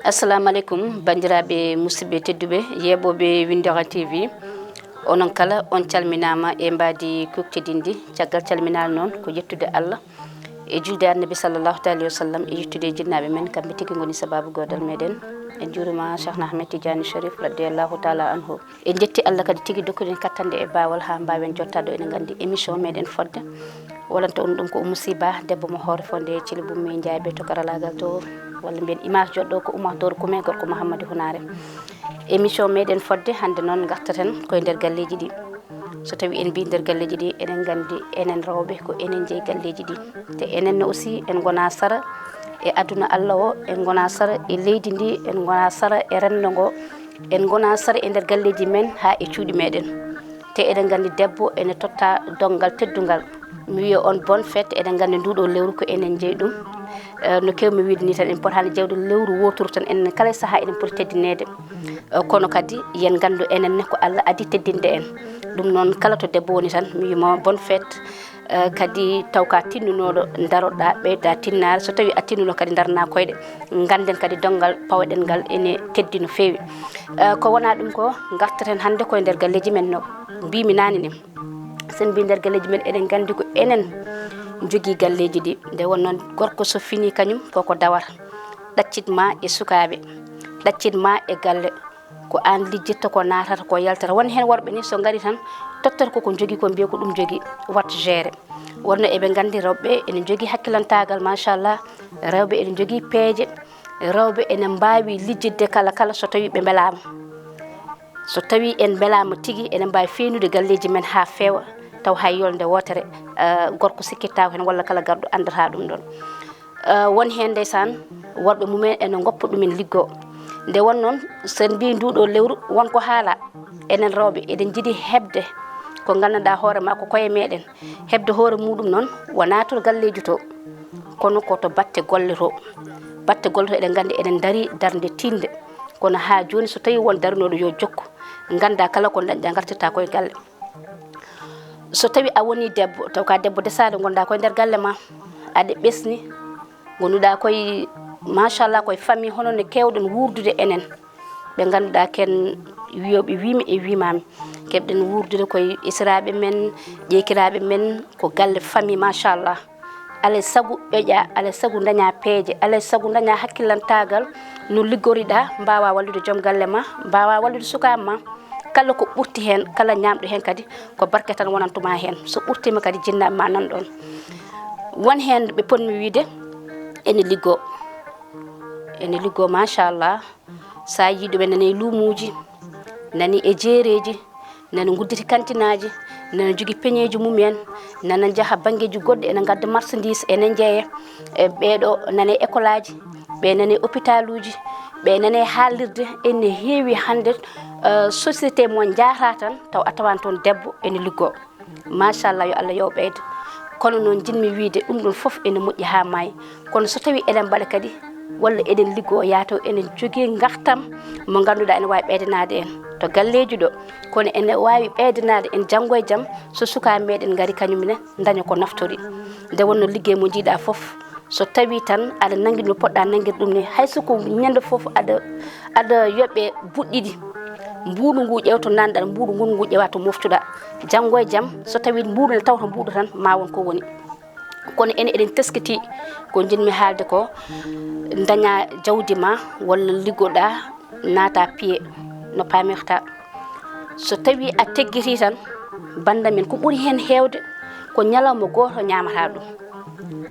assalamu alaikum bandiraɓe musidɓe tedduɓe yeɓoɓe Windhoek TV onon kala on calminama e mbadi kuktidindi caggal calminal noon ko yettude Allah e julde annabi sallallahu alayhi wa sallam e yettude jinnaɓe men kamɓe tigui goni sababu godal meɗen en juurima Cheikh Ahmed Tidiane Chérif radiyallahu ta'ala anhu en jetti Allah kadi tigui dokkuɗen kattande e bawal ha mbawen jottade ene gandi émission meɗen fodde walanta on ɗum ko musiba debbo mo hoore fonde Thily Boumy Ndiaye to karalagal to walla mbiyen image joɗɗo ko Oumar Kume gorko Mouhamadou Hounare émission meɗen fodde hande noon gartaten koye nder galleji ɗi so tawi en mbi nder galleji ɗi enen gandi enen rewɓe ko enen jeeyi galleji ɗi te enen aussi en gona sara e aduna Allah o en gona sara e leydi ndi en gona sara e rendo ngo en gona sara e nder galleji men ha e cuuɗi meɗen te eɗen gandi debbo ene totta dongal teddugal mi wiya on bonne fête eɗen gandi nduɗo lewru ko enen jeeyi ɗum no kewmi wiide ni tan en potani jewde lewru woturu tan enen kala saaha eɗen poti teddinede kono kadi yen gandu enenne ko Allah adi teddinde en ɗum noon kala to debbo woni tan mi wima bonne fête kadi taw ka tinnunoɗo daroɗa ɓeyda tinnare so tawi a tinnuno kadi darna koyɗe ganden kadi dongal pawɗen ngal ene teddi no fewi ko wona ɗum ko gartaten hande koye nder galleji men no mbimi nani ni sen mbi nder galleji men eɗen gandi ko enen jogui galleji ɗi nde wonnoon gorko so fini kañum koko dawata ɗaccitma e sukaɓe ɗaccitma e galle ko an lijjitta ko natata ko yaltata won hen worɓe ni so gari tan tottata koko jogui ko mbiya ko ɗum jogui wat géré wonno eɓe gandi rewɓe ene jogui hakkilantagal machallah rewɓe ene jogui peeje rewɓe ene mbawi lijjidde kala so tawi ɓe beelama so tawi en beelama tigui ene mbawi feenude galleji men ha feewa taw hay yolde wotere gorko sikkitta hen walla kala garɗo andata ɗum ɗon won hen ndeysan worɓe mumen ene goppa ɗumen liggo nde won noon sen mbi nduɗo lewru wonko haala enen rewɓe eɗen jiiɗi hebde ko gandanɗa hoorema ko koye meɗen hebde hoore muɗum noon wona to galleji to kono koto batte golle to eɗen gandi eɗen daari darde tinde kono ha joni so tawi won darnoɗo yo jokku ganda kala ko dañƴa gartirta koye galle so tawi a woni debbo taw ka debbo desade gonɗa koye nder galle ma aɗa ɓesni gonnuɗa koye machallah koye famille hono no kewɗen wurdude enen ɓe ganduɗa ken wiyoɓe wimi e wimami keɓɗen wurdude koye isiraɓe men ƴeykiraɓe men ko galle famille machallah alay saago ƴoƴa alay saago daña peeje alay saago daña hakkillantagal no liggoriɗa mbawa wallude joom galle ma mbawa wallude sukaɓe ma kala ko ɓurti hen kala ñamɗo hen kadi ko barke tan wonantuma hen so ɓurtima kadi jinnaɓe ma nan ɗon won hen ɓe ponmi wiide ene liggo machallah sa yiiɗuɓe nani e luumuji nani e jeereji nani gudditi kantinaji nana jogui peñeji mumen nana jaaha banggueji goɗɗi ene gadda marchandise ene jeeya e ɓeɗo nane école aji ɓe nane hôpital uji ɓe nane haalirde ene heewi hande société mo jaata tan taw a tawan toon debbo ene liggo machallah yo Allah yo ɓeyda kono noon jinmi wiide ɗum ɗon foof ene moƴƴi ha maayi kono so tawi eɗen mbaɗa kadi walla eɗen liggo yataw enen jogui gartam mo ganduɗa ene wawi ɓeydanade en to galleji ɗo kono ene wawi ɓeydanade en janggo e jaam so sukaɓe meɗen gaari kañumne daña ko naftori nde wonno ligguey mo jiiɗa foof so tawi tan aɗa nanguiɗi no poɗɗa nanguirde ɗum ni haysoko ñande foof aɗa yoɓe buɗɗiɗi mbuɗu ngu ƴewto nanɗa mbuɗu ngu ƴewa to moftuɗa janggo e jaam so tawi mbuɗu ne tawta mbuɗu tan ma won ko woni kono ene eɗen teskiti ko jinmi haalde ko daña jawdi ma walla liggoɗa naata pied no pamirta so tawi a teggiti tan banda men ko ɓuuri hen hewde ko ñalawma goto ñamata ɗum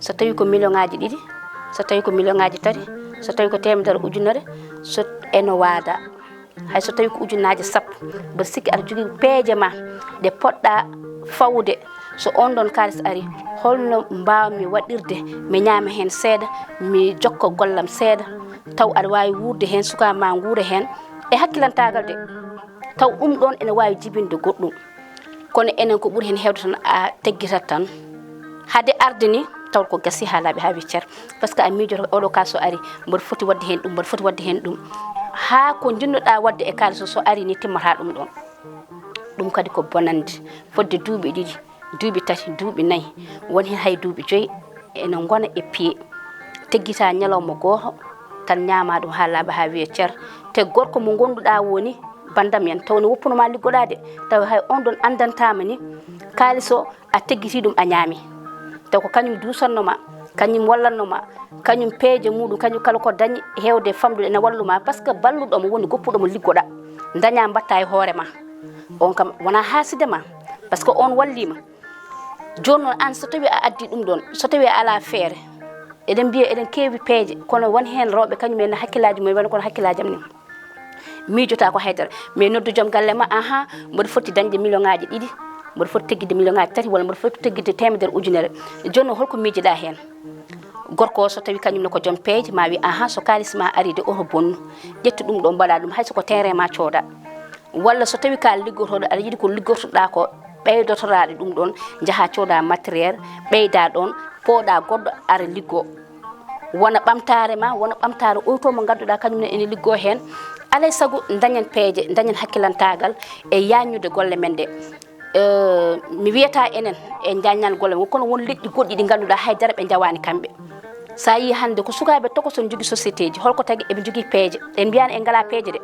so tawi ko million ngaji ɗiɗi so tawi ko million ngaji tati so tawi ko temedere ujunere so ene waada hay so tawi ko ujunnaje sappo mbeɗa sikki aɗa jogui peeje ma ɗe poɗɗa fawde so on ɗon kalis ari holno mbawmi waɗirde mi ñaama hen seeɗa mi jokka gollam seeɗa taw aɗa wawi wurde hen sukaɓe ma guura hen e hakkilantagal de taw ɗum ɗon ene wawi jibinde goɗɗum kono enen ko ɓuuri hen hewde tan a teggitat tan haade arde ni taw ko gasi ha laaɓi ha wiccere par ce que a miijoto oɗo ka so ari mboɗo foti wadde hen ɗum mboɗo foti wadde hen ɗum ha ko jinnoɗa wadde e kalis so ari ni timmata ɗum ɗon ɗum kadi ko bonande fodde duuɓi ɗiɗi duuɓi 3 duuɓi 4 woni hen hay duuɓi 5 ene ngona e pied teggita ñalawma goto tan ñaama ɗum ha laaɓa ha wiye cer te gorko mo gonduɗa woni bandam en tawno woppunoma liggoɗade taw hay on ɗon andantama ni kaaliso a teggiti ɗum a ñaami taw ko kañum dusannoma kañum wallatnoma kañum peeje muɗum kañum kala ko dañi hewde famdude ene walluma par ce que balluɗomo woni goppuɗomo liggoɗa daña mbatta e hoorema on kam wona haasidema par ce que on wallima joni noon an so tawi a addi ɗum ɗon so tawi a ala feere eɗen mbiya eɗen keewi peeje kono won hen rewɓe kañum en hakkillaji mumen wona kono hakkillaji am ni miijota ko haydara mais noddu joom galle ma aha mboɗo foti dañde million ngaji 2 mboɗo foti teggide million ngaji 3 walla mboɗo foti teggide 100 ujunere joni noon holko miijiɗa hen gorko o so tawi kañumne ko joom peeje ma wi aha so kalisma ari de oto bonnu ƴettu ɗum ɗo mbaɗa ɗum hayso ko terrain ma cooda walla so tawi ka liggotoɗo aɗa yiiɗi ko liggortoɗa ko ɓeydotoraɗe ɗum ɗon jaaha cooda matériel ɓeyda ɗon pooɗa goɗɗo ara liggo wona ɓamtare ma wona ɓamtare oyto mo gadduɗa kañumne ene liggo hen alay saago dañen peeje dañen hakkilantagal e yañude golle men ɗe mi wiyata enen e jaññal golle men kono won leƴƴi goɗɗi ɗi ganduɗa haydara ɓe jawani kamɓe sa yi hande ko sukaɓe tokoson jogui société ji holko tagui eɓe jogui peeje en mbiyani en ngala peeje de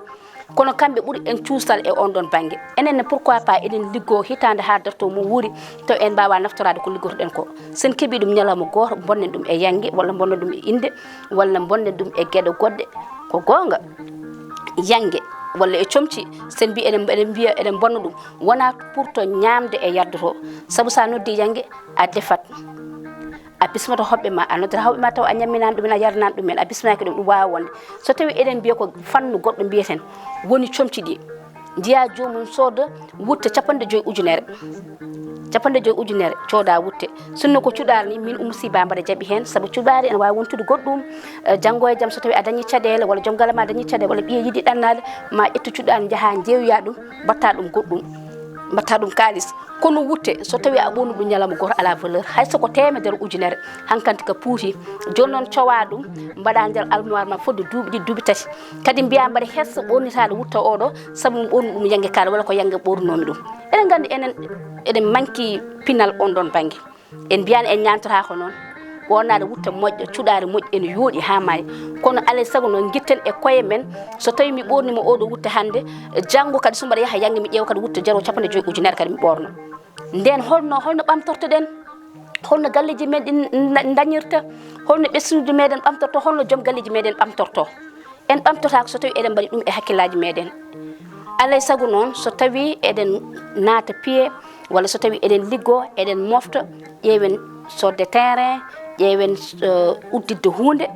kono kamɓe ɓuuri en cuustal e on ɗon banggue enenne pourquoi pas eɗen liggo hitande ha darto mo wuuri taw en mbawa naftorade ko liggotoɗen ko sen keeɓi ɗum ñalawma goto bonnen ɗum e yangue walla bonnen ɗum e inde walla bonnen ɗum e gueɗe goɗɗe ko gonga yangue walla e comci sen mbi eɗen mbiya eɗen bonna ɗum wona pour to ñamde e yardoto saabu sa noddi yangue a defat a bismata hoɓɓe ma a noddata hoɓɓe ma taw a ñamminani ɗumen a yarnani ɗumen a bismaki ɗum wawa wonde so tawi eɗen mbiya ko fannu goɗɗo mbiyeten woni comci ɗi jiya jomum sooda wutta 50 ujunere 50 ujunere cooda wutte sinno ko cuɗari ni min musiba mbaɗa jaaɓi hen saabu cuɗari ene wawi wontude goɗɗum janggo e jaam so tawi a dañi caɗele walla joom galle ma dañi caɗele walla ɓiye yiiɗi ɗannade ma ƴettu cuɗari jaaha jeeyoya ɗum mbatta ɗum goɗɗum mbatta ɗum kalis kono wutte so tawi a ɓonu ɗum ñalawma goto ala valeur hay soko 100 ujunere hankanti ka puuti joni noon cowa ɗum mbaɗa nder almoire ma fodde duuɓi 2 duuɓi 3 kadi mbiya mbaɗa hessa ɓornitade wutta oɗo saabu ɓornu ɗum yangue kala walla ko yangue ɓornomi ɗum eɗen gandi enen eɗen manki pinal on ɗon banggue en mbiyani en ñantora ko noon wonade wutta moƴƴo cuɗari moƴƴo ene yooɗi ha maayi kono alay saago noon guitten e koye men so tawi mi ɓornima oɗo wutta hande janggo kadi so mbaɗa yaaha yangue mi ƴeewa kadi wutta jaro 50 ujunere kadi mi ɓorno nden holno ɓamtortoɗen holno galleji men ɗi dañirta holno ɓesnude meɗen ɓamtorto holno joom galleji meɗen ɓamtorto en ɓamtotako so tawi eɗen mbaɗi ɗum e hakkillaji meɗen alay saago noon so tawi eɗen naata pied walla so tawi eɗen liggo eɗen mofta ƴeewen sodde terrain ƴeewen uddidde hunde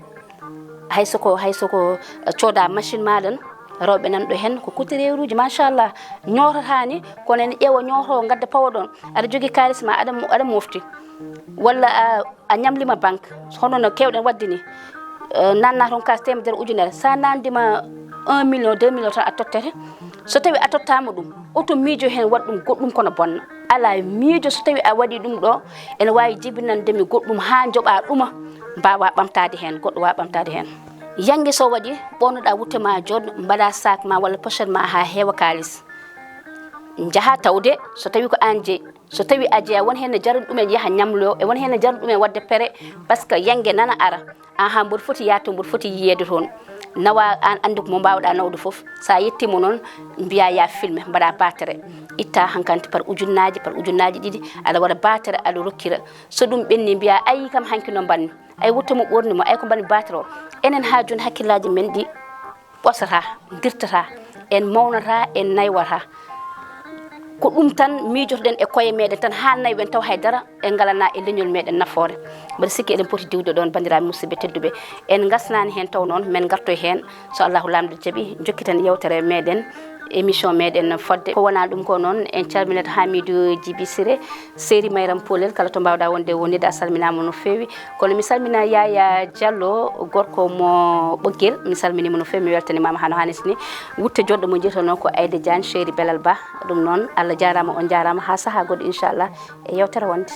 haysoko cooda machine maɗen rewɓe nanɗo hen ko couturier uji machallah ñototani kono ene ƴeewa ñotowo gadda pawa ɗon aɗa jogui kalis ma aɗa mofti walla a ñamlima banque hono no kewɗen wadde ni nanna toon kas 100 ujunere sa nandima 1 million 2 million tan a tottete so tawi a tottama ɗum oto miijo hen waɗ ɗum goɗɗum kono bonna ala miijo so tawi a waɗi ɗum ɗo ene wawi jibinandemi goɗɗum ha joɓa ɗuma mbawa ɓamtade hen goɗɗo wawa ɓamtade hen yangue so waɗi ɓornoɗa wutte ma jodɗo mbaɗa sac ma walla pochette ma ha heewa kalis jaaha tawde so tawi ko an jeeyi so tawi a jeeya won hen ne jaruɗo ɗumen yaaha ñamloyo e won hen ne jaruɗo ɗumen wadde pere par ce que yangue nana ara aha mboɗo foti yaade to mboɗo foti yiyede toon nawa an andi ko mo mbawɗa nawde foof sa yettimo noon mbiya ya filme mbaɗa batere itta hankanti par ujunnaji 2 aɗa waɗa batere aɗa rokkira so ɗum ɓenni mbiya ayi kam hanki no mbanmi ay wutta mo ɓornimo ay ko mbanmi batere o enen ha joni hakkillaji men ɗi ɓosata dirtata en mawnata en naywata ko ɗum tan miijotoɗen e koye meɗen tan ha naywen taw haydara en galana e leñol meɗen nafoore mbaɗa sikki eɗen poti diwde ɗon bandiraɓe musidɓe tedduɓe en gasnani hen taw noon min gartoy hen so allahu lamdo jaaɓi jokkiten yewtere meɗen émission meɗen fodde ko wona ɗum ko noon en calminata Hamidou Djiby Siré séri Mayram Polel kala to mbawɗa wonde wonide a salminama no fewi kono mi salmina Yaya Diallo gorko mo ɓoggel mi salminima no fewi mi weltanimama hano hanniti ni wutte joɗɗo mo jiita noon ko Aïda Diane chéri Belal Ba ɗum noon Allah jarama on jarama ha saaha goɗɗo inchallah e yewtere wonde